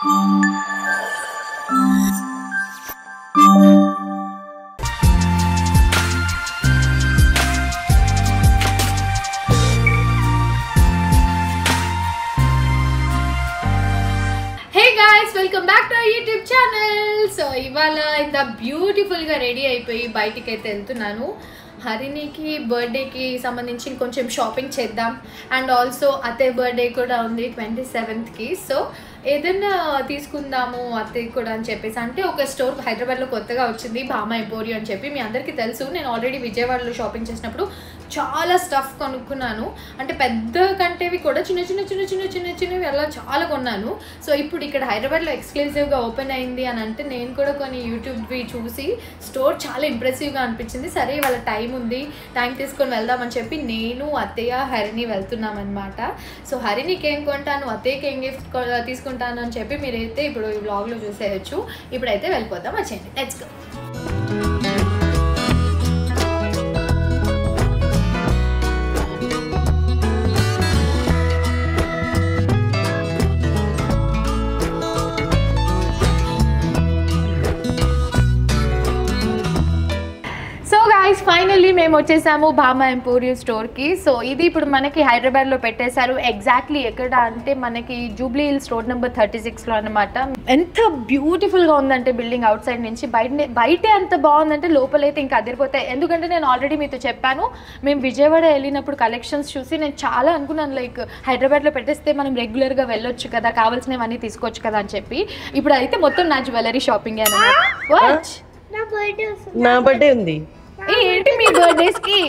Welcome back to YouTube channel. So ఇవాళ ఇంత బ్యూటిఫుల్గా రెడీ అయిపోయి బయటికి అయితే వెళ్తున్నాను. హరిణికి బర్త్డేకి సంబంధించి కొంచెం షాపింగ్ చేద్దాం. అండ్ ఆల్సో అత్తయ్య బర్త్డే కూడా ఉంది 27th. సో ఏదైనా తీసుకుందాము అత్తయ్య కూడా అని చెప్పేసి, అంటే ఒక స్టోర్ హైదరాబాద్లో కొత్తగా వచ్చింది, భామా ఎంపోరియం అని చెప్పి. మీ అందరికీ తెలుసు, నేను ఆల్రెడీ విజయవాడలో షాపింగ్ చేసినప్పుడు చాలా స్టఫ్ కొనుక్కున్నాను. అంటే పెద్ద కంటేవి కూడా చిన్న చిన్న చిన్న చిన్న చిన్న చిన్నవి అలా చాలా కొన్నాను. సో ఇప్పుడు ఇక్కడ హైదరాబాద్లో ఎక్స్క్లూజివ్గా ఓపెన్ అయింది అని అంటే నేను కూడా కొన్ని యూట్యూబ్వి చూసి స్టోర్ చాలా ఇంప్రెసివ్గా అనిపించింది. సరే వాళ్ళ టైం ఉంది, టైం తీసుకొని వెళ్దామని చెప్పి నేను అత్తయ్య హరిణి వెళ్తున్నాం అనమాట. సో హరిణికి ఏం కొంటాను, అత్తయ్యకి ఏం గిఫ్ట్ తీసుకుంటాను అని చెప్పి మీరైతే ఇప్పుడు ఈ వ్లాగ్లో చూసేయచ్చు. ఇప్పుడైతే వెళ్ళిపోతాం, వచ్చేయండి, లెట్స్ గో. ఫైనల్లీ మేము వచ్చేసాము భామా ఎంపోరియం స్టోర్కి. సో ఇది ఇప్పుడు మనకి హైదరాబాద్లో పెట్టేశారు. ఎగ్జాక్ట్లీ ఎక్కడ అంటే మనకి జూబ్లీ హిల్స్ రోడ్ నెంబర్ 36లో అనమాట. ఎంత బ్యూటిఫుల్గా ఉందంటే బిల్డింగ్ అవుట్ సైడ్ నుంచి, బయటే అంత బాగుందంటే లోపలైతే ఇంకా అదిరిపోతాయి. ఎందుకంటే నేను ఆల్రెడీ మీతో చెప్పాను, మేము విజయవాడ వెళ్ళినప్పుడు కలెక్షన్స్ చూసి నేను చాలా అనుకున్నాను, లైక్ హైదరాబాద్లో పెట్టేస్తే మనం రెగ్యులర్గా వెళ్ళొచ్చు కదా, కావాల్సినవన్నీ తీసుకోవచ్చు కదా అని చెప్పి. ఇప్పుడు అయితే మొత్తం నా జ్యువెలరీ షాపింగ్ అనమాట. నా బర్త్డే ఉంది. ఏంటి మీ బర్త్డేస్ కి?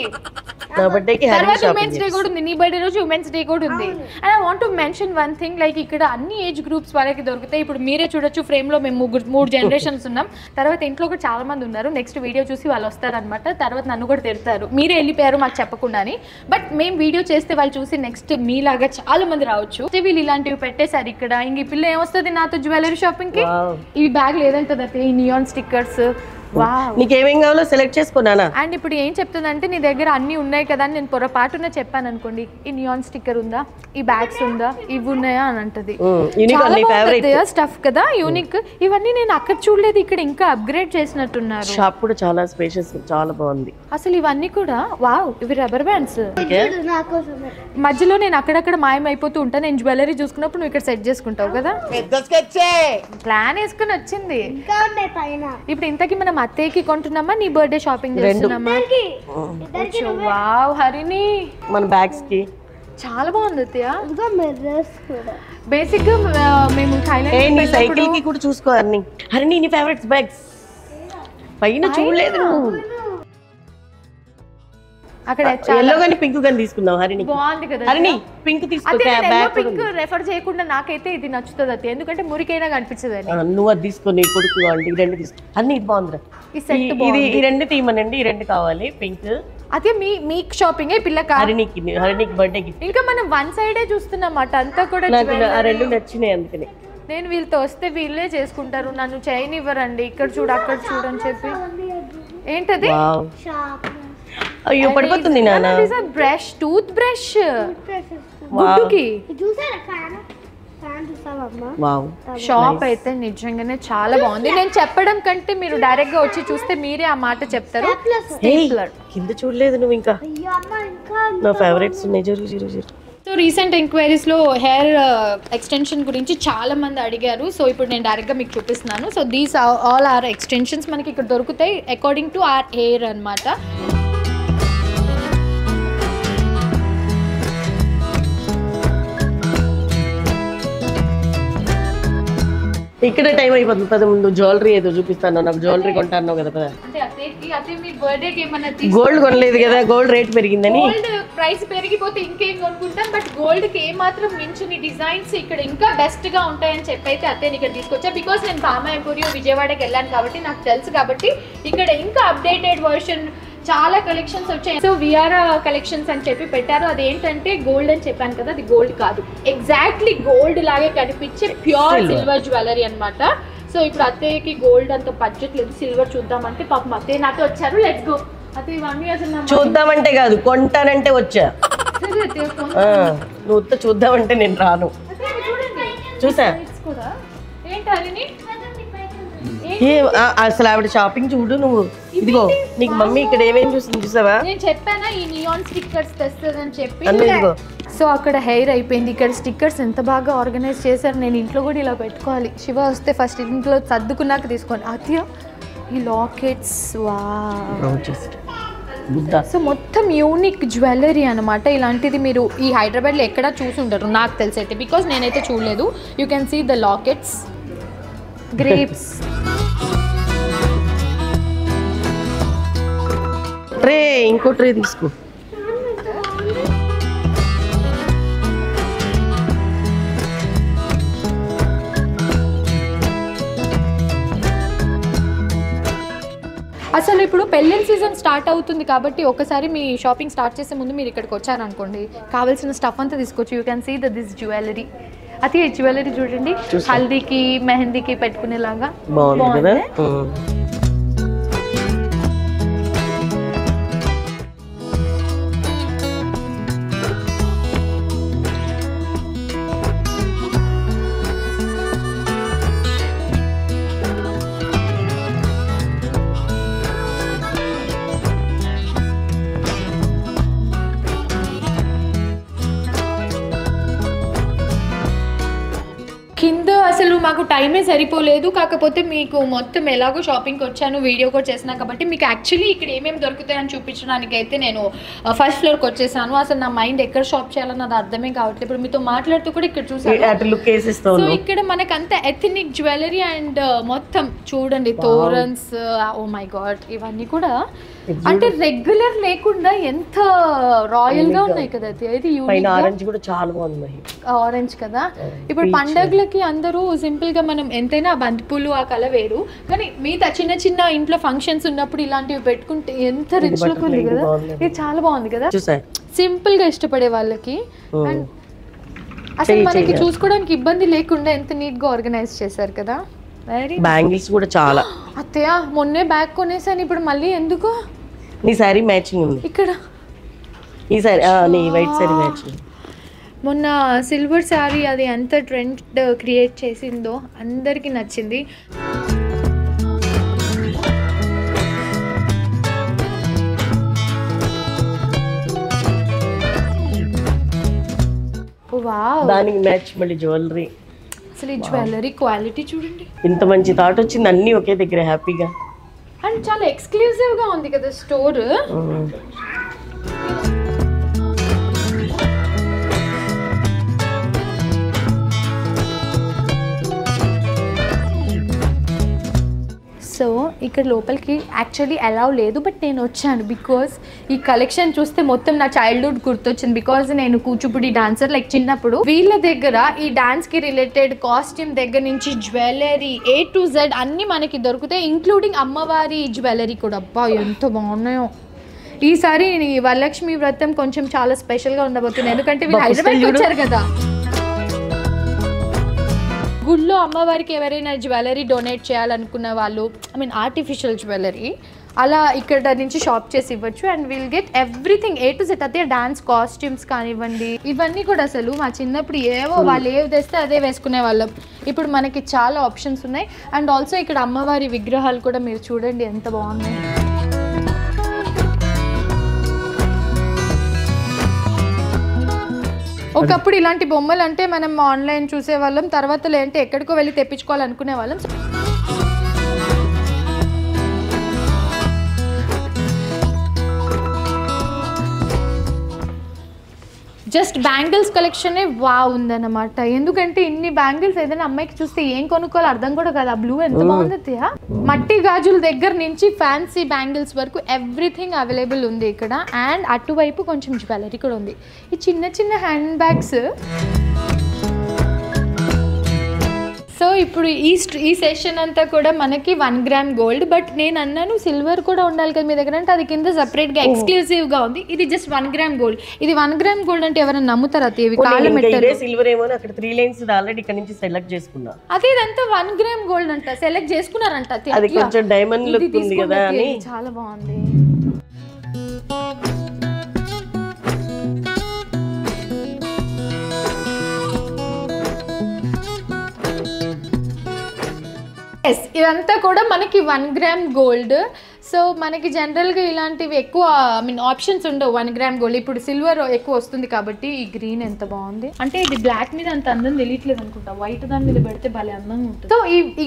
నా బర్త్డేకి ఉమెన్స్ డే కూడా ఉంది, నీ బర్త్డే రోజు ఉమెన్స్ డే కూడా ఉంది. And I want to mention one thing, like ఇక్కడ అన్ని ఏజ్ గ్రూప్స్ వాళ్ళకి దొరుకుతాయి. ఇప్పుడు మీరే చూడొచ్చు, ఫ్రేమ్ లో మేము మూడు జనరేషన్స్ ఉన్నాం. తర్వాత ఇంట్లో కూడా చాలా మంది ఉన్నారు. నెక్స్ట్ వీడియో చూసి వాళ్ళు వస్తారనమాట. తర్వాత నన్ను కూడా తిడతారు, మీరే వెళ్ళిపోయారు మాకు చెప్పకుండాని. బట్ మేము వీడియో చేస్తే వాళ్ళు చూసి నెక్స్ట్ మీలాగా చాలా మంది రావచ్చు. వీళ్ళు ఇలాంటివి పెట్టేశారు ఇక్కడ. ఇంక ఈ పిల్ల ఏమొస్తుంది నాతో జ్యువెలరీ షాపింగ్ కి? ఈ బ్యాగ్ లేదంటే ఈ నియాన్ స్టిక్కర్స్, నీకేమేం కావాలో సెలెక్ట్ చేసుకున్నానా. అండ్ ఇప్పుడు ఏం చెప్తుందంటే నీ దగ్గర అన్ని ఉన్నాయి కదా అని నేను పొరపాటున చెప్పాను అనుకోండి, ఈ నియాన్ స్టిక్కర్ ఉందా, ఈ బ్యాగ్స్ ఉందా, ఇవి ఉన్నాయా అని అంటది. స్టఫ్ కదా, యూనిక్. ఇవన్నీ నేను అక్కడ చూడలేదు, ఇక్కడ ఇంకా అప్గ్రేడ్ చేసినట్టున్నారు. షాప్ కూడా చాలా స్పేషియస్, చాలా బాగుంది అసలు. ఇవన్నీ కూడా వావ్, ఇవి రబ్బర్ బ్యాండ్స్. మధ్యలో నేను అక్కడక్కడ మాయమైపోతూ ఉంటాను. నేను జ్యువెలరీ చూసుకున్నప్పుడు నువ్వు ఇక్కడ సెట్ చేసుకుంటావు కదా. ప్లాన్ వేసుకుని వచ్చింది. ఇప్పుడు ఇంతకీ మనం అత్తయ్యకి కొంటున్నామా, నీ బర్త్డే షాపింగ్ చేస్తున్నామా? వావ్ హరిణి, మన బ్యాగ్స్ కి చాలా బాగుంది అత్తయ్య. బేసిక్ గా మేము థాయిలాండ్ సైకిల్ కి కూడా చూసుకో. హరిణి నీ ఫేవరెట్ బ్యాగ్స్ పైన చూడలేదు. అక్కడ ఎల్లో గాని పింక్ గాని తీసుకుందాం. హరిణి బాగుంది కదా, హరిణి పింక్ తీసుకో. పింక్ రెఫర్ చేయకుండా నాకైతే ఇది నచ్చుతుంది అత్తే, ఎందుకంటే మురికైనా కనిపించదు అని. నువ్వు అది తీసుకొని కొడుకు అంటే ఈ రెండు తీసుకో. అన్ని ఇది బాగుందిరా, ఈ రెండు తీయమనండి, ఈ రెండు కావాలి పింక్. అదే మీ షాపింగ్ పిల్లకి హరిణికి బర్త్డే గిఫ్ట్. ఇంకా మనం వన్ సైడే చూస్తున్నామాట అంతా కూడా. ఆ రెండు నచ్చినాయి, అందుకని నేను వీళ్ళతో వస్తే వీళ్ళే చేసుకుంటారు, నన్ను చేయనివ్వరండి. ఇక్కడ చూడు అక్కడ చూడు అని చెప్పి. ఏంటది? అయ్యో పడిపోతుంది నాన్న. బ్రష్, టూత్ బ్రష్ గుడ్డుకి. షాప్ అయితే నిజంగానే చాలా బాగుంది. నేను చెప్పడం కంటే మీరు డైరెక్ట్ గా వచ్చి చూస్తే మీరే ఆ మాట చెప్తారు. కింద చూడలేదు నువ్వు. ఇంకా నా ఫేవరెట్స్ ఉన్నాయి. జరుగు. సో రీసెంట్ ఎంక్వైరీస్లో హెయిర్ ఎక్స్టెన్షన్ గురించి చాలా మంది అడిగారు. సో ఇప్పుడు నేను డైరెక్ట్గా మీకు చూపిస్తున్నాను. So these all are extensions మనకి ఇక్కడ దొరుకుతాయి అకార్డింగ్ టు ఆర్ హెయిర్ అనమాట. ఇక్కడ టైం అయిపోతుంది, పద ముందు జ్యువెలరీ ఏదో చూపిస్తాను. నాకు జ్యువెలరీ కొంటాను కదా. గోల్డ్ కొనలేదు కదా, గోల్డ్ రేట్ పెరిగిందని. గోల్డ్ ప్రైస్ పెరిగిపోతే ఇంకేం కొనుక్కుంటాం, బట్ గోల్డ్ కి ఏ మాత్రం మించుని డిజైన్స్ ఇక్కడ ఇంకా బెస్ట్ గా ఉంటాయని చెప్పైతే అత్తయ్య ఇక్కడ తీసుకొచ్చా. బికాస్ నేను భామా ఎంపోరియం విజయవాడకి వెళ్ళాను కాబట్టి నాకు తెలుసు. కాబట్టి ఇక్కడ ఇంకా అప్డేటెడ్ వర్షన్ చాలా కలెక్షన్స్ వచ్చాయి. సో విఆర్ కలెక్షన్స్ అని చెప్పి పెట్టారు. అదేంటంటే గోల్డ్ అని చెప్పాను కదా, అది గోల్డ్ కాదు, ఎగ్జాక్ట్లీ గోల్డ్ లాగే కనిపించే ప్యూర్ సిల్వర్ జ్యువెలరీ అనమాట. సో ఇప్పుడు అత్తయ్యకి గోల్డ్ అంత బడ్జెట్ లేదు, సిల్వర్ చూద్దామంటే పాపం అత్తయ్య నాతో వచ్చారు. లెట్స్ గో అత్తయ్య. ఇవన్నీ అసలు చూద్దామంటే కాదు, కొంటానంటే వచ్చా. నువ్వు చూద్దామంటే నేను రాను. చూసా ఏంటి హరిని? అసలు ఆవిడ షాపింగ్ చూడు నువ్వు. ఇదిగో నీకు మమ్మీ ఇక్కడ ఏమేమి చూస్తుంది చూసావా? నేను చెప్పానా ఈ నియాన్ స్టిక్కర్స్ తెస్తుందని చెప్పి. ఇదిగో సో అక్కడ హెయిర్ అయిపోయింది, ఇక్కడ స్టిక్కర్స్ ఎంత బాగా ఆర్గనైజ్ చేశారు. నేను ఇంట్లో కూడా ఇలా పెట్టుకోవాలి. శివ వస్తే ఫస్ట్ ఇంట్లో సర్దుకున్నాక తీసుకోండి. అత్య ఈ లాకెట్స్ వా. సో మొత్తం యూనిక్ జ్యువెలరీ అనమాట. ఇలాంటిది మీరు ఈ హైదరాబాద్లో ఎక్కడా చూసి ఉండరు నాకు తెలిసి అయితే, బికాస్ నేనైతే చూడలేదు. You can see the lockets, grapes. Tray, ఇంకో ట్రే తీసుకో. అసలు ఇప్పుడు పెళ్ళిళ్ళ సీజన్ స్టార్ట్ అవుతుంది కాబట్టి ఒకసారి మీ షాపింగ్ స్టార్ట్ చేసే ముందు మీరు ఇక్కడికి వచ్చారనుకోండి, కావాల్సిన స్టఫ్ అంతా తీసుకోవచ్చు. You can see this jewellery. అది జ్యువెలరీ చూడండి, హల్దీకి మెహందీకి పెట్టుకునేలాగా బాగుంది. కింద అసలు మాకు టైమే సరిపోలేదు. కాకపోతే మీకు మొత్తం ఎలాగో షాపింగ్కి వచ్చాను, వీడియో కూడా చేసినా కాబట్టి మీకు యాక్చువల్లీ ఇక్కడ ఏమేమి దొరుకుతాయని చూపించడానికి అయితే నేను ఫస్ట్ ఫ్లోర్కి వచ్చేసాను. అసలు నా మైండ్ ఎక్కడ షాప్ చేయాలని అది అర్థమే కావట్లేదు. ఇప్పుడు మీతో మాట్లాడుతూ కూడా ఇక్కడ చూసాను. సో ఇక్కడ మనకు అంత ఎథనిక్ జ్యువెలరీ అండ్ మొత్తం చూడండి, తోరన్స్, ఓ మై గాడ్, ఇవన్నీ కూడా అంటే రెగ్యులర్ లేకుండా ఎంత రాయల్ గా ఉన్నాయి కదా. ఇది ఆరెంజ్ కూడా చాలా బాగుంది, ఆరెంజ్ కదా. ఇప్పుడు పండగలకి అందరూ సింపుల్ గా మనం ఎంతైనా బంతిపూలు ఆ కల వేరు, కానీ మిగతా చిన్న చిన్న ఇంట్లో ఫంక్షన్స్ ఉన్నప్పుడు ఇలాంటివి పెట్టుకుంటే ఎంత రిచ్ లుక్ ఉంది కదా. ఇది చాలా బాగుంది కదా, సింపుల్ గా ఇష్టపడే వాళ్ళకి. అండ్ అసలు మనకి చూసుకోవడానికి ఇబ్బంది లేకుండా ఎంత నీట్ గా ఆర్గనైజ్ చేశారు కదా. బ్యాంగిల్స్ కూడా చాలా. అత్తయ్య మొన్నే బ్యాగ్ కొనేసాను, ఇప్పుడు మళ్ళీ ఎందుకు? నీ సారీ మ్యాచింగ్ ఉంది ఇక్కడ, ఈ సారీ నీ వైట్ సారీ మ్యాచింగ్. మొన్న సిల్వర్ శారీ అది ఎంత ట్రెండ్ క్రియేట్ చేసిందో అందరికీ నచ్చింది. వావ్, దానికి మ్యాచ్ మళ్ళీ జ్యువెలరీ. అసలు ఈ జ్యువెలరీ క్వాలిటీ చూడండి, ఇంత మంచి థాట్ వచ్చింది. అన్నీ ఒకే దగ్గర హ్యాపీగా, అండ్ చాలా ఎక్స్క్లూజివ్ గా ఉంది కదా స్టోర్. సో ఇక్కడ లోపలికి యాక్చువల్లీ అలౌ లేదు, బట్ నేను వచ్చాను బికాస్ ఈ కలెక్షన్ చూస్తే మొత్తం నా చైల్డ్హుడ్ గుర్తొచ్చింది. బికాజ్ నేను కూచిపూడి డాన్సర్, లైక్ చిన్నప్పుడు వీళ్ళ దగ్గర ఈ డాన్స్కి రిలేటెడ్ కాస్ట్యూమ్ దగ్గర నుంచి జ్యువెలరీ A to Z అన్నీ మనకి దొరుకుతాయి, ఇంక్లూడింగ్ అమ్మవారి జ్యువెలరీ కూడా. అబ్బా ఎంత బాగున్నాయో. ఈసారి వరలక్ష్మి వ్రతం కొంచెం చాలా స్పెషల్గా ఉండబోతుంది, ఎందుకంటే వీళ్ళు హైదరాబాద్కి వచ్చారు కదా. గుళ్ళో అమ్మవారికి ఎవరైనా జ్యువెలరీ డొనేట్ చేయాలనుకున్న వాళ్ళు, ఐ మీన్ ఆర్టిఫిషియల్ జ్యువెలరీ, అలా ఇక్కడ నుంచి షాప్ చేసి ఇవ్వచ్చు. And will get everything A to Z. అదే డాన్స్ కాస్ట్యూమ్స్ కానివ్వండి, ఇవన్నీ కూడా అసలు మా చిన్నప్పుడు ఏవో వాళ్ళు ఏవి తెస్తే అదే వేసుకునే వాళ్ళం. ఇప్పుడు మనకి చాలా ఆప్షన్స్ ఉన్నాయి. అండ్ ఆల్సో ఇక్కడ అమ్మవారి విగ్రహాలు కూడా మీరు చూడండి ఎంత బాగున్నాయి. ఒకప్పుడు ఇలాంటి బొమ్మలు అంటే మనం ఆన్లైన్ చూసేవాళ్ళం, తర్వాత లేదంటే ఎక్కడికో వెళ్ళి తెప్పించుకోవాలనుకునే వాళ్ళం. జస్ట్ బ్యాంగిల్స్ కలెక్షనే ఉందన్నమాట. ఎందుకంటే ఇన్ని బ్యాంగిల్స్ ఏదైనా అమ్మాయికి చూస్తే ఏం కొనుక్కోవాలో అర్థం కూడా కదా. బ్లూ ఎంత బాగుంది, మట్టి గాజుల దగ్గర నుంచి ఫ్యాన్సీ బ్యాంగిల్స్ వరకు ఎవ్రీథింగ్ అవైలబుల్ ఉంది ఇక్కడ. అండ్ అటువైపు కొంచెం జ్యువెలరీ కూడా ఉంది. ఈ చిన్న చిన్న హ్యాండ్ బ్యాగ్స్. సో ఇప్పుడు ఈ సెషన్ అంతా కూడా మనకి 1 గ్రామ్ గోల్డ్, బట్ నేను అన్నాను సిల్వర్ కూడా ఉండాలి కదా మీ దగ్గర అంటే అది కింద సపరేట్గా ఎక్స్క్లూజివ్గా ఉంది. ఇది జస్ట్ 1 గ్రామ్ గోల్డ్. ఇది 1 గ్రామ్ గోల్డ్ అంటే ఎవరైనా నమ్ముతారా? అవి కాళ్ళ మెట్టలు సిల్వర్ ఏమో అక్కడ 3 లైన్స్ ఆల్రెడీ ఇక్కడ నుంచి సెలెక్ట్ చేసుకున్నా. అదే ఇదంతా 1 గ్రామ్ గోల్డ్ అంట, సెలెక్ట్ చేసుకున్నారంట. అది కొంచెం డైమండ్ లుక్ ఉంది కదా అని చాలా బాగుంది. ఎస్, ఇదంతా కూడా మనకి 1 గ్రామ్ గోల్డ్. సో మనకి జనరల్గా ఇలాంటివి ఎక్కువ ఆప్షన్స్ ఉండవు 1 గ్రామ్ గోల్డ్. ఇప్పుడు సిల్వర్ ఎక్కువ వస్తుంది కాబట్టి ఈ గ్రీన్ ఎంత బాగుంది అంటే ఇది బ్లాక్ మీద అంత అందం తెలియట్లేదు అనుకుంటా, వైట్ దాని మీద పెడితే భలే అందంగా ఉంటుంది. సో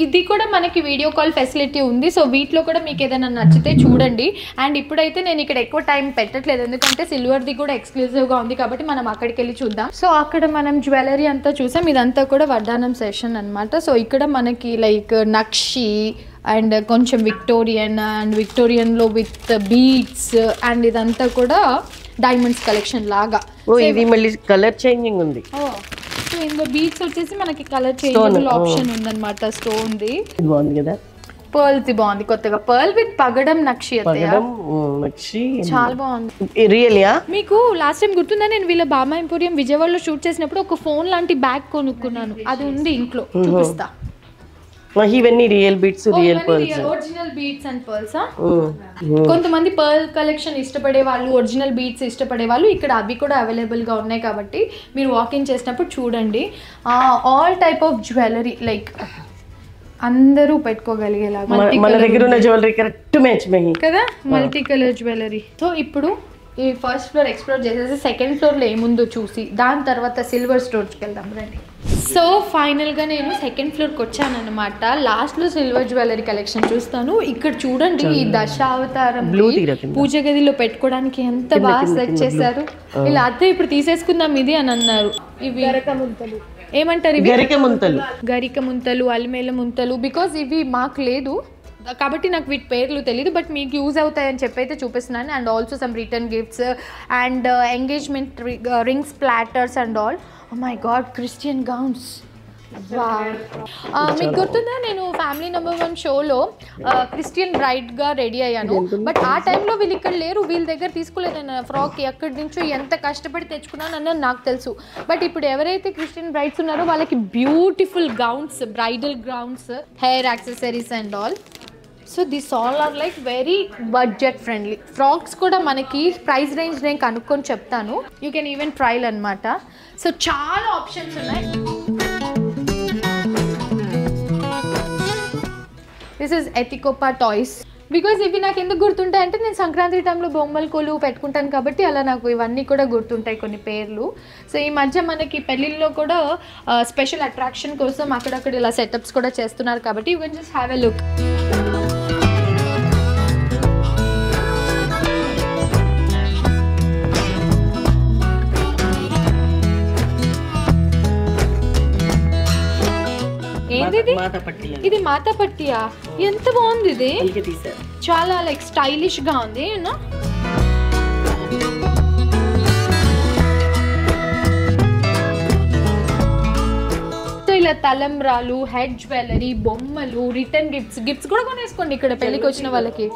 ఇది కూడా మనకి వీడియో కాల్ ఫెసిలిటీ ఉంది. సో వీటిలో కూడా మీకు ఏదైనా నచ్చితే చూడండి. అండ్ ఇప్పుడైతే నేను ఇక్కడ ఎక్కువ టైం పెట్టట్లేదు ఎందుకంటే సిల్వర్ది కూడా ఎక్స్క్లూజివ్గా ఉంది కాబట్టి మనం అక్కడికి వెళ్ళి చూద్దాం. సో అక్కడ మనం జ్యువెలరీ అంతా చూసాం, ఇదంతా కూడా వడ్డానం సెషన్ అనమాట. సో ఇక్కడ మనకి లైక్ నక్షి అండ్ కొంచెం విక్టోరియన్ అండ్ విక్టోరియన్లో విత్ బీడ్స్ అండ్ ఇదంతా కూడా డైమండ్స్ కలెక్షన్ లాగా. ఇది మళ్ళీ కలర్ చేంజింగ్ ఉంది. సో ఇందులో బీడ్స్ వచ్చేసి మనకి కలర్ చేంజింగ్ ఆప్షన్ ఉందన్నమాట. స్టోన్ది బాగుంది కదా, పర్ల్ది బాగుంది కొత్తగా, పర్ల్ విత్ పగడం నక్షి చాలా బాగుంది. రియల్యా మీకు లాస్ట్ టైం గుర్తుందా నేను వీళ్ళ బామా ఎంపోరియం విజయవాడలో షూట్ చేసినప్పుడు ఒక ఫోన్ లాంటి బ్యాగ్ కొనుక్కున్నాను, అది ఉంది ఇంట్లో, చూపిస్తా. ఇవన్నీ real beats, real pearls, original beats and pearls. కొంతమంది పర్ల్ కలెక్షన్ ఇష్టపడే వాళ్ళు, ఒరిజినల్ బీట్స్ ఇష్టపడే వాళ్ళు ఇక్కడ అవి కూడా అవైలబుల్ గా ఉన్నాయి కాబట్టి మీరు వాకింగ్ చేసినప్పుడు చూడండి. All type of jewellery like అందరూ పెట్టుకోగలిగేలాగా మన దగ్గర ఉన్న జ్యువెలరీ కరెక్ట్ మ్యాచ్ కదా, మల్టీ కలర్ జ్యువెలరీ. సో ఇప్పుడు ఈ ఫస్ట్ ఫ్లోర్ ఎక్స్ప్లోర్ చేసేసి సెకండ్ ఫ్లోర్లో ఏముందో చూసి దాని తర్వాత సిల్వర్ స్టోర్స్కి వెళ్దాం రండి. సో ఫైనల్గా నేను సెకండ్ ఫ్లోర్కి వచ్చాను అనమాట. లాస్ట్లో సిల్వర్ జ్యువెలరీ కలెక్షన్ చూస్తాను. ఇక్కడ చూడండి ఈ దశావతారం పూజ గదిలో పెట్టుకోవడానికి ఎంత బాగా సెట్ చేశారు. ఇలా అత్తే ఇప్పుడు తీసేసుకుందాం ఇది అని అన్నారు. ఇవి ఏమంటారు, ఇవి గరిక ముంతలు, అలిమేల ముంతలు. బికాజ్ ఇవి మాకు లేదు కాబట్టి నాకు వీటి పేర్లు తెలియదు, బట్ మీకు యూజ్ అవుతాయని చెప్పి అయితే చూపిస్తున్నాను. And also some return gifts and engagement rings, platters and all. Oh my god, Christian gowns. మీకు గుర్తుందా నేను ఫ్యామిలీ నెంబర్ 1 షోలో క్రిస్టియన్ బ్రైడ్గా రెడీ అయ్యాను, బట్ ఆ టైంలో వీళ్ళు ఇక్కడ లేరు, వీళ్ళ దగ్గర తీసుకోలేదు నేను ఫ్రాక్. ఎక్కడి నుంచో ఎంత కష్టపడి తెచ్చుకున్నాను అన్నది నాకు తెలుసు. బట్ ఇప్పుడు ఎవరైతే క్రిస్టియన్ బ్రైడ్స్ ఉన్నారో వాళ్ళకి beautiful gowns, bridal gowns, hair accessories and all. So this all are like very budget friendly. Frocks కూడా మనకి ప్రైస్ రేంజ్ నేను కనుక్కొని చెప్తాను, యూ కెన్ ఈవెన్ ట్రైల్ అనమాట. సో చాలా ఆప్షన్స్ ఉన్నాయి. This is Etikoppaka toys. Because ఇవి నాకు ఎందుకు గుర్తుంటాయి అంటే నేను సంక్రాంతి టైంలో బొమ్మల కొలు పెట్టుకుంటాను కాబట్టి అలా నాకు ఇవన్నీ కూడా గుర్తుంటాయి కొన్ని పేర్లు. సో ఈ మధ్య మనకి పెళ్ళిళ్ళలో కూడా స్పెషల్ అట్రాక్షన్ కోసం అక్కడక్కడ ఇలా సెటప్స్ కూడా చేస్తున్నారు కాబట్టి you can just have a look. ఇది మాతా పట్టియా, ఎంత బాగుంది ఇది, చాలా లైక్ స్టైలిష్ గా ఉంది. సో ఇలా తలంబ్రాలు, హెడ్ జ్యువెలరీ, బొమ్మలు, రిటర్న్ గిఫ్ట్స్ కూడా కొనేసుకోండి ఇక్కడ పెళ్ళికి వచ్చిన వాళ్ళకి.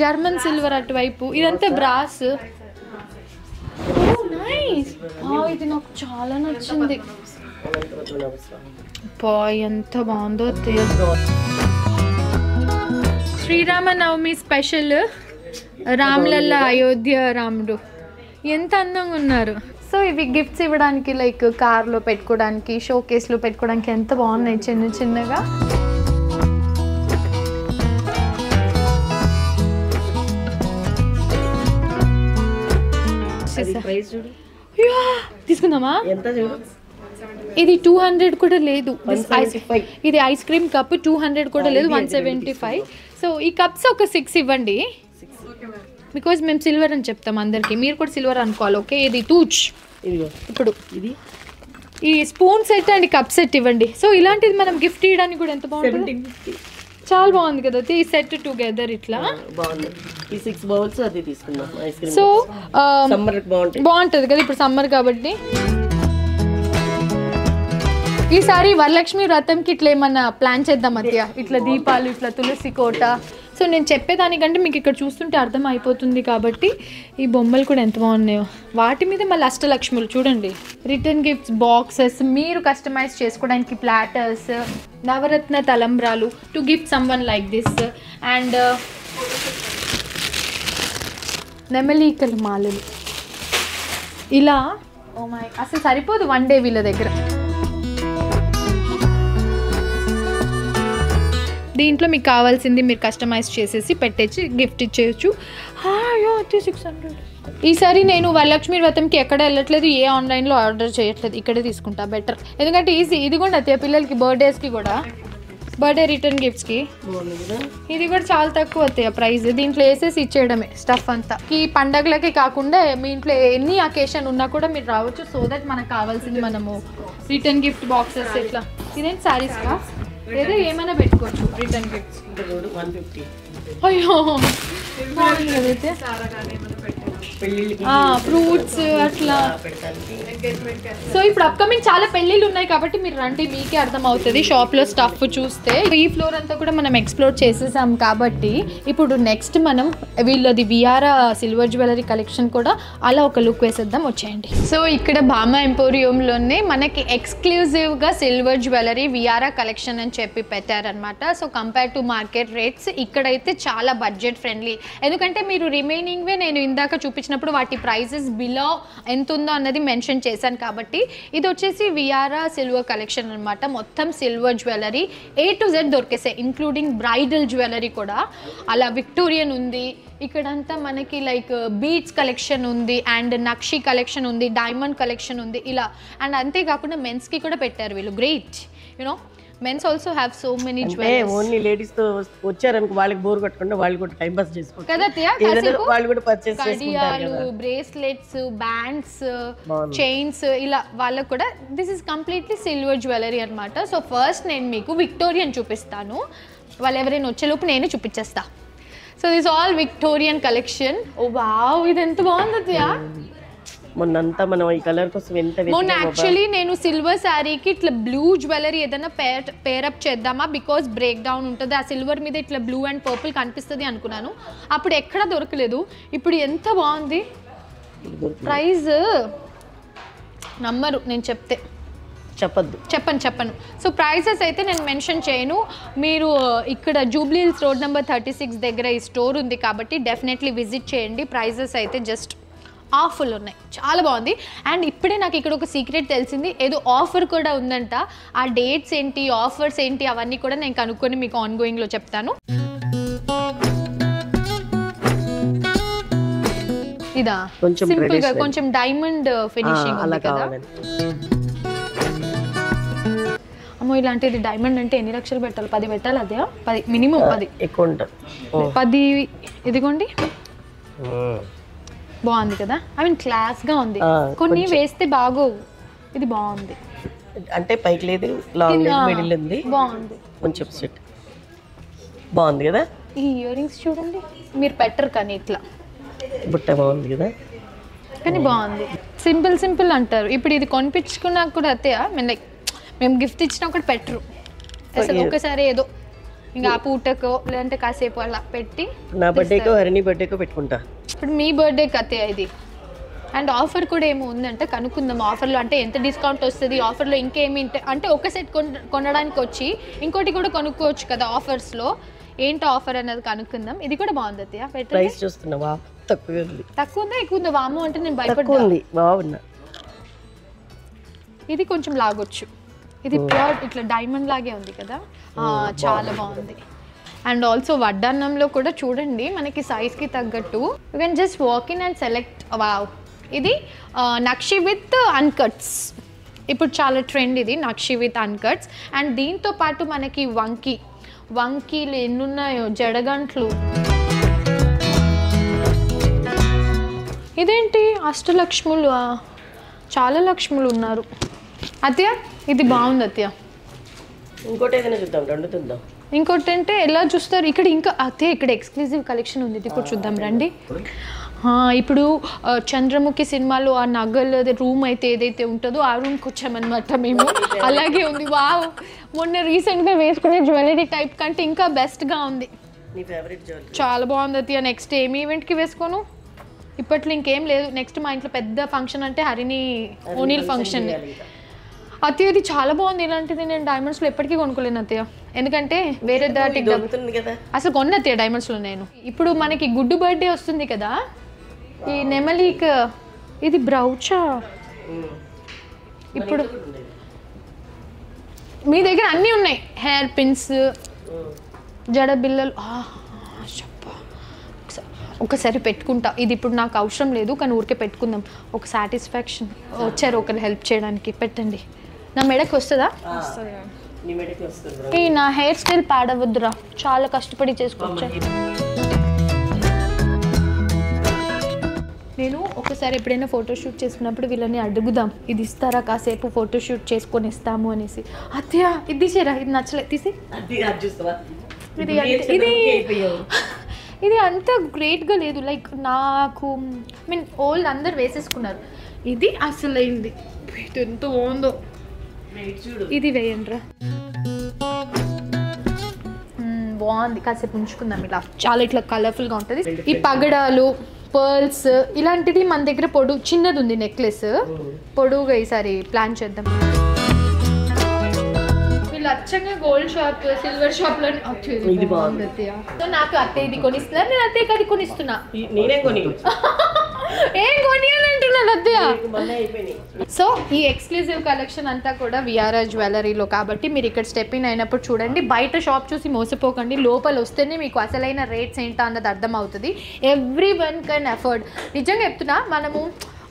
జర్మన్ సిల్వర్ అటువైపు, ఇదంతా బ్రాస్. నైస్, ఇది నాకు చాలా నచ్చింది. ఎంత బాగుందో. శ్రీరామనవమి స్పెషల్ రామ్లల్ల అయోధ్య రాముడు ఎంత అందంగా ఉన్నారు. సో ఇవి గిఫ్ట్స్ ఇవ్వడానికి లైక్ కార్లో పెట్టుకోవడానికి, షో కేస్లో పెట్టుకోవడానికి ఎంత బాగున్నాయి చిన్న చిన్నగా. తీసుకుందామా? ఇది 200 కూడా లేదు. ఇది ఐస్ క్రీమ్ కప్ 200 కూడా లేదు, 175. సో ఈ కప్స్ ఒక 6 ఇవ్వండి బికాజ్ మేము సిల్వర్ అని చెప్తాం అందరికి, మీరు కూడా సిల్వర్ అనుకోవాలి. ఓకే, ఇది టూచ్. ఇప్పుడు ఈ spoon set and cup set ఇవ్వండి. సో ఇలాంటిది మనం గిఫ్ట్ ఇవ్వడానికి కూడా ఎంత బాగుంటుంది, చాలా బాగుంది కదా ఈ సెట్ టుగెదర్ ఇట్లా. సో బాగుంటుంది కదా ఇప్పుడు సమ్మర్ కాబట్టి. ఈసారి వరలక్ష్మి వ్రతంకి ఇట్లా ఏమన్నా ప్లాన్ చేద్దాం మధ్య, ఇట్లా దీపాలు, ఇట్లా తులసి కోట. సో నేను చెప్పేదానికంటే మీకు ఇక్కడ చూస్తుంటే అర్థం అయిపోతుంది కాబట్టి. ఈ బొమ్మలు కూడా ఎంత బాగున్నాయో, వాటి మీద మళ్ళీ అష్టలక్ష్ములు చూడండి. రిటర్న్ గిఫ్ట్స్, బాక్సెస్, మీరు కస్టమైజ్ చేసుకోవడానికి ప్లాటర్స్, నవరత్న తలంబ్రాలు to gift someone like this. And నెమలీకల మాలలు ఇలా. ఓ మై, అసలు సరిపోదు వన్ డే వీళ్ళ దగ్గర. దీంట్లో మీకు కావాల్సింది మీరు కస్టమైజ్ చేసేసి పెట్టేసి గిఫ్ట్ ఇచ్చేయచ్చు. అయ్యో 600. ఈసారి నేను వరలక్ష్మి వ్రతంకి ఎక్కడ వెళ్ళట్లేదు, ఏ ఆన్లైన్లో ఆర్డర్ చేయట్లేదు, ఇక్కడే తీసుకుంటా బెటర్. ఎందుకంటే ఈజీ. ఇది కూడా అతే పిల్లలకి బర్త్డేస్కి కూడా, బర్త్డే రిటర్న్ గిఫ్ట్స్కి ఇది కూడా చాలా తక్కువ అవుతాయి ప్రైస్. దీంట్లో వేసేసి ఇచ్చేయడమే స్టఫ్ అంతా. ఈ పండగలకి కాకుండా మీ ఇంట్లో ఎన్ని అకేషన్ ఉన్నా కూడా మీరు రావచ్చు. సో దట్ మనకు కావాల్సింది మనము రిటర్న్ గిఫ్ట్ బాక్సెస్ ఇట్లా. ఇదేంటి శారీస్కా ఏదో ఏమైనా పెట్టుకోవచ్చు రిటర్న్ గిఫ్ట్స్. అయ్యో బాగుంది కదైతే. ఫ్రూట్స్ అట్లా. సో ఇప్పుడు అప్కమింగ్ చాలా పెళ్ళిళ్ళు ఉన్నాయి కాబట్టి మీరు రండి, మీకే అర్థం అవుతుంది షాప్లో స్టఫ్ చూస్తే. ఈ ఫ్లోర్ అంతా కూడా మనం ఎక్స్ప్లోర్ చేసేసాం కాబట్టి ఇప్పుడు నెక్స్ట్ మనం వీళ్ళది వియారా సిల్వర్ జ్యువెలరీ కలెక్షన్ కూడా అలా ఒక లుక్ వేసేద్దాం, వచ్చేయండి. సో ఇక్కడ భామా ఎంపోరియంలోనే మనకి ఎక్స్క్లూజివ్గా సిల్వర్ జ్యువెలరీ వియారా కలెక్షన్ అని చెప్పి పెట్టారనమాట. So compare to market rates ఇక్కడైతే చాలా బడ్జెట్ ఫ్రెండ్లీ. ఎందుకంటే మీరు రిమైనింగ్వే నేను ఇందాక చూపించినప్పుడు వాటి ప్రైజెస్ బిలో ఎంత ఉందో అన్నది మెన్షన్ చేశాను కాబట్టి ఇది వచ్చేసి వియారా సిల్వర్ కలెక్షన్ అనమాట. మొత్తం silver jewellery A to Z దొరికేసాయి, ఇంక్లూడింగ్ బ్రైడల్ జ్యువెలరీ కూడా. అలా విక్టోరియన్ ఉంది ఇక్కడంతా మనకి, లైక్ బీడ్స్ కలెక్షన్ ఉంది అండ్ నక్షి కలెక్షన్ ఉంది, డైమండ్ కలెక్షన్ ఉంది ఇలా. అండ్ అంతేకాకుండా మెన్స్కి కూడా పెట్టారు వీళ్ళు. Great, you know mens also have so many jewelleries. Only ladies తో వచ్చారనుకో వాళ్ళకి బోర్ కొట్టకుండా వాళ్ళు కూడా టైం పాస్ చేసుకుంటారు కదా వాళ్ళు కూడా పర్చేస్ కడియాలు, బ్రేస్లెట్స్, బ్యాండ్స్, చైన్స్ ఇలా వాళ్ళకు కూడా. This is completely silver jewellery అనమాట. సో ఫస్ట్ నేను మీకు విక్టోరియన్ చూపిస్తాను, వాళ్ళు ఎవరైనా వచ్చేలోపు నేనే చూపించేస్తా. So this all Victorian collection. Oh wow, ఇది ఎంత బాగుంది. మొన్నంతా మనం ఈ కలర్ కోసం ఎంత మొన్న యాక్చువల్లీ నేను సిల్వర్ శారీకి ఇట్లా బ్లూ జ్యువెలరీ ఏదైనా పేరప్ చేద్దామా, బికాస్ బ్రేక్ డౌన్ ఉంటుంది, ఆ సిల్వర్ మీద ఇట్లా బ్లూ అండ్ పర్పుల్ కనిపిస్తుంది అనుకున్నాను. అప్పుడు ఎక్కడా దొరకలేదు. ఇప్పుడు ఎంత బాగుంది. ప్రైస్ నమ్మరు నేను చెప్తే, చెప్పను. సో ప్రైసెస్ అయితే నేను మెన్షన్ చేయను. మీరు ఇక్కడ జూబ్లీ హిల్స్ రోడ్ నెంబర్ 36 దగ్గర ఈ స్టోర్ ఉంది కాబట్టి డెఫినెట్లీ విజిట్ చేయండి. ప్రైసెస్ అయితే జస్ట్ ఆఫర్లు ఉన్నాయి, చాలా బాగుంది. అండ్ ఇప్పుడే నాకు ఇక్కడ ఒక సీక్రెట్ తెలిసింది, ఏదో ఆఫర్ కూడా ఉందంట. ఆ డేట్స్ ఏంటి, ఆఫర్స్ ఏంటి, అవన్నీ కూడా నేను కనుక్కొని మీకు ఆన్గోయింగ్లో చెప్తాను. ఇదా సింపుల్గా కొంచెం డైమండ్ ఫినిషింగ్ ఉంది కదా. అమ్మో, ఇలాంటిది డైమండ్ అంటే ఎన్ని లక్షలు పెట్టాలి? 10 పెట్టాలి. అదే 10 మినిమం, 10 ఎక్కువ ఉంటుంది. 10 ఇదిగోండి. బాగుంది కదా, ఐ మీన్ క్లాస్గా ఉంది. కొన్ని వేస్తే బాగోవు, ఇది బాగుంది. అంటే పైకి లేదు, లాంగ్ మిడిల్ ఉంది, బాగుంది. కొంచెం సెట్ బాగుంది కదా. ఈ ఇయర్ రింగ్స్ చూడండి, మీరు పెట్టరు కానీ ఇట్లా బుట్ట బాగుంది కదా, కానీ బాగుంది. సింపుల్ అంటారు. ఇప్పుడు ఇది కొనిపించుకున్నా కూడా అతే లైక్ మేము గిఫ్ట్ ఇచ్చినా కూడా పెట్టరు అసలు. ఒకసారి ఏదో ఇంకా ఆ పూటకో లేదంటే కాసేపు అలా పెట్టి, నా బర్త్డేకో హరిణి బర్త్డేకో పెట్టుకుంటా. ఇప్పుడు మీ బర్త్డే కతే ఇది. అండ్ ఆఫర్ కూడా ఏమో ఉందంటే కనుక్కుందాం. ఆఫర్లో అంటే ఎంత డిస్కౌంట్ వస్తుంది, ఆఫర్లో ఇంకేమి అంటే ఒక సెట్ కొనడానికి వచ్చి ఇంకోటి కూడా కొనుక్కోవచ్చు కదా ఆఫర్స్లో. ఏంటో ఆఫర్ అన్నది కనుక్కుందాం. ఇది కూడా బాగుంది అత్తయ్య. ప్రైస్ చూస్తున్నావా? తక్కువ ఉందా ఎక్కువ ఉందా? వాము అంటే నేను భయపడ్డా. బాగుంది. ఇది కొంచెం లాగొచ్చు. ఇది ప్యూర్ ఇట్లా డైమండ్ లాగే ఉంది కదా, చాలా బాగుంది. అండ్ ఆల్సో వడ్డాన్నంలో కూడా చూడండి మనకి సైజ్కి తగ్గట్టు you can just walk in and select. Wow, ఇది నక్షి విత్ అన్కట్స్. ఇప్పుడు చాలా ట్రెండ్ ఇది నక్షి విత్ అన్కట్స్. అండ్ దీంతో పాటు మనకి వంకీలు ఎన్నున్నాయో, జడగంట్లు. ఇదేంటి అష్టలక్ష్ములు, చాలా లక్ష్ములు ఉన్నారు. అత్తయ్య ఇది బాగుంది అత్తయ్య. ఇంకోటి ఏదైనా చూద్దాం, రెండు చూద్దాం. ఇంకోటి అంటే ఎలా చూస్తారు? ఇక్కడ ఇంకా అత్తయ్య ఇక్కడ ఎక్స్క్లూజివ్ కలెక్షన్ ఉంది, ఇది కూడా చూద్దాం రండి. ఇప్పుడు చంద్రముఖి సినిమాలో ఆ నగల రూమ్ అయితే ఏదైతే ఉంటుందో ఆ రూమ్కి వచ్చామన్నమాట మేము. అలాగే ఉంది. వావ్, మొన్న రీసెంట్గా వేసుకునే జ్యువెలరీ టైప్ కంటే ఇంకా బెస్ట్గా ఉంది. చాలా బాగుంది అత్తయ్య. నెక్స్ట్ ఏమి ఈవెంట్కి వేసుకోను, ఇప్పట్లో ఇంకేం లేదు. నెక్స్ట్ మా ఇంట్లో పెద్ద ఫంక్షన్ అంటే హరిణి ఓనీల్ ఫంక్షన్. అత్తయ్య ఇది చాలా బాగుంది. ఇలాంటిది నేను డైమండ్స్లో ఎప్పటికీ కొనుక్కోలేను అత్తయ్య, ఎందుకంటే వేరే దాటి అసలు కొన్న అత్తయ్య డైమండ్స్లో నేను. ఇప్పుడు మనకి గుడ్డు బర్త్డే వస్తుంది కదా, ఈ నెమలిక్ ఇది బ్రౌచా. ఇప్పుడు మీ దగ్గర అన్నీ ఉన్నాయి, హెయిర్ పిన్స్ జడ బిల్లలు ఒకసారి పెట్టుకుంటా. ఇది ఇప్పుడు నాకు అవసరం లేదు కానీ ఊరికే పెట్టుకుందాం, ఒక సాటిస్ఫాక్షన్. వచ్చారు ఒకరు హెల్ప్ చేయడానికి. పెట్టండి. నా మెడకి వస్తుందా? ఈ నా హెయిర్ స్టైల్ పాడవద్దురా, చాలా కష్టపడి చేసుకొచ్చా. నేను ఒకసారి ఎప్పుడైనా ఫోటోషూట్ చేసుకున్నప్పుడు వీళ్ళని అడుగుదాం, ఇది ఇస్తారా, కాసేపు ఫోటోషూట్ చేసుకొని ఇస్తాము అనేసి. అత్య ఇది తీసేరా, ఇది నచ్చలేదు, తీసి. ఇది అంత గ్రేట్గా లేదు, లైక్ నాకు మీన్ ఓల్డ్ అందరు వేసేసుకున్నారు, ఇది అసలు అయింది. ఎంత బాగుందో. ఇది వేయండిరా, బాగుంది. కాసేపు ఉంచుకుందాం ఇలా, చాలా ఇట్లా కలర్ఫుల్గా ఉంటుంది. ఈ పగడాలు, పర్ల్స్ ఇలాంటిది మన దగ్గర చిన్నది ఉంది నెక్లెస్, పొడువుగా ఈసారి ప్లాన్ చేద్దాం. వీళ్ళు అచ్చంగా గోల్డ్ షాప్, సిల్వర్ షాప్ లో సో నాకు అత్తయ్య ఇది కొనిస్తున్నారు, నేను అత్తయ్యకి అది కొనిస్తున్నా. ఏం కొనియాలంటున్నాను అత్తయ్య. సో ఈ ఎక్స్క్లూజివ్ కలెక్షన్ అంతా కూడా విఆర్ఆర్ జ్యువెలరీలో కాబట్టి మీరు ఇక్కడ స్టెప్ ఇన్ అయినప్పుడు చూడండి. బయట షాప్ చూసి మోసపోకండి, లోపల వస్తేనే మీకు అసలైన రేట్స్ ఏంటో అన్నది అర్థం అవుతుంది. Every one can afford. నిజంగా చెప్తున్నా, మనము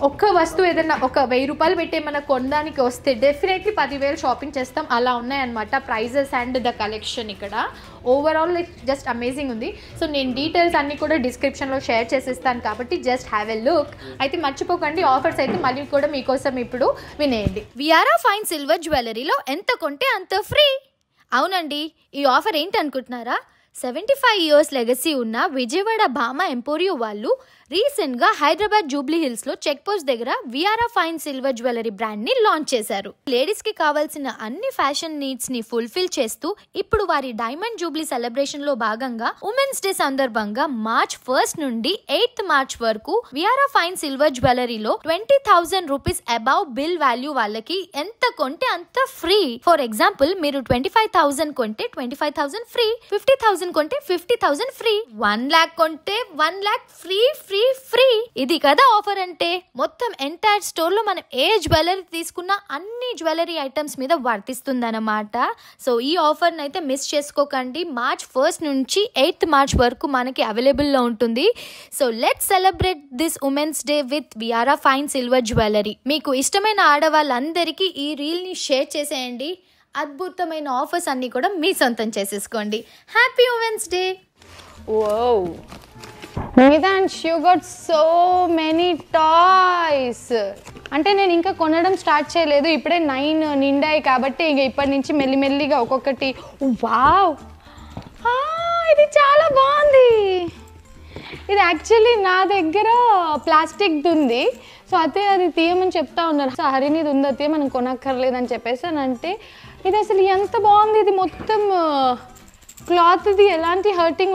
ఒక్క వస్తువు ఏదైనా ఒక 1000 రూపాయలు పెట్టి ఏమైనా కొనడానికి వస్తే డెఫినెట్లీ 10,000 షాపింగ్ చేస్తాం. అలా ఉన్నాయన్నమాట ప్రైజెస్ అండ్ ద కలెక్షన్. ఇక్కడ ఓవరాల్ లైక్ జస్ట్ అమేజింగ్ ఉంది. సో నేను డీటెయిల్స్ అన్నీ కూడా డిస్క్రిప్షన్లో షేర్ చేసేస్తాను కాబట్టి జస్ట్ హ్యావ్ ఎ లుక్. అయితే మర్చిపోకండి, ఆఫర్స్ అయితే మళ్ళీ కూడా మీకోసం ఇప్పుడు వినేయండి. విఆర్ఆర్ ఫైన్ సిల్వర్ జ్యువెలరీలో ఎంత కొంటే అంత ఫ్రీ. అవునండి, ఈ ఆఫర్ ఏంటి అనుకుంటున్నారా? 75 years లెగసీ ఉన్న విజయవాడ భామ ఎంపోరియో వాళ్ళు రీసెంట్గా హైదరాబాద్ జూబ్లీ హిల్స్లో చెక్ పోస్ట్ దగ్గర విఆర్ఆర్ ఫైన్ సిల్వర్ జ్యువెలరీ బ్రాండ్ని లాంచ్ చేశారు. లేడీస్కి కావాల్సిన అన్ని ఫ్యాషన్ నీడ్స్ని ఫుల్ఫిల్ చేస్తూ ఇప్పుడు వారి డైమండ్ జూబ్లీ సెలబ్రేషన్లో భాగంగా ఉమెన్స్ డే సందర్భంగా March 1st నుండి 8th March వరకు విఆర్ఆర్ ఫైన్ సిల్వర్ జ్యువెలరీలో 20,000 రూపీస్ అబౌవ్ బిల్ వాల్యూ వాళ్ళకి ఎంత కొంటే అంత ఫ్రీ. ఫర్ ఎగ్జాంపుల్, మీరు 25,000 కొంటే 25,000 ఫ్రీ, 50,000 కొంటే 50,000 ఫ్రీ, 1 lakh కొంటే 1 lakh ఫ్రీ ఫ్రీ ఫ్రీ. ఇది కదా ఆఫర్ అంటే. మొత్తం ఎంటైర్ స్టోర్ లో మనం ఏ జ్యువెలరీ తీసుకున్నా అన్ని జ్యువెలరీ ఐటమ్స్ మీద వర్తిస్తుందన్నమాట. సో ఈ ఆఫర్ అయితే మిస్ చేసుకోకండి. March 1st నుంచి 8th March వరకు మనకి అవైలబుల్ లో ఉంటుంది. So let's celebrate this women's day with VRR fine silver jewellery. మీకు ఇష్టమైన ఆడవాళ్ళందరికీ ఈ రీల్ ని షేర్ చేసేయండి. అద్భుతమైన ఆఫర్స్ అన్ని కూడా మీ సొంతం చేసేసుకోండి. Happy women's day. Nidansh, you got so many toys. అంటే నేను ఇంకా కొనడం స్టార్ట్ చేయలేదు, ఇప్పుడే 9 నిండాయి కాబట్టి ఇంక ఇప్పటి నుంచి మెల్లిమెల్లిగా ఒక్కొక్కటి. వావ్, ఇది చాలా బాగుంది. ఇది యాక్చువల్లీ నా దగ్గర ప్లాస్టిక్ది ఉంది. సో అయితే అది తీయమని చెప్తా ఉన్నారు. సో హరినిది ఉంది అతే మనం కొనక్కర్లేదని చెప్పేసి అని అంటే, ఇది అసలు ఎంత బాగుంది. ఇది మొత్తం క్లాత్ది, ఎలాంటి హర్టింగ్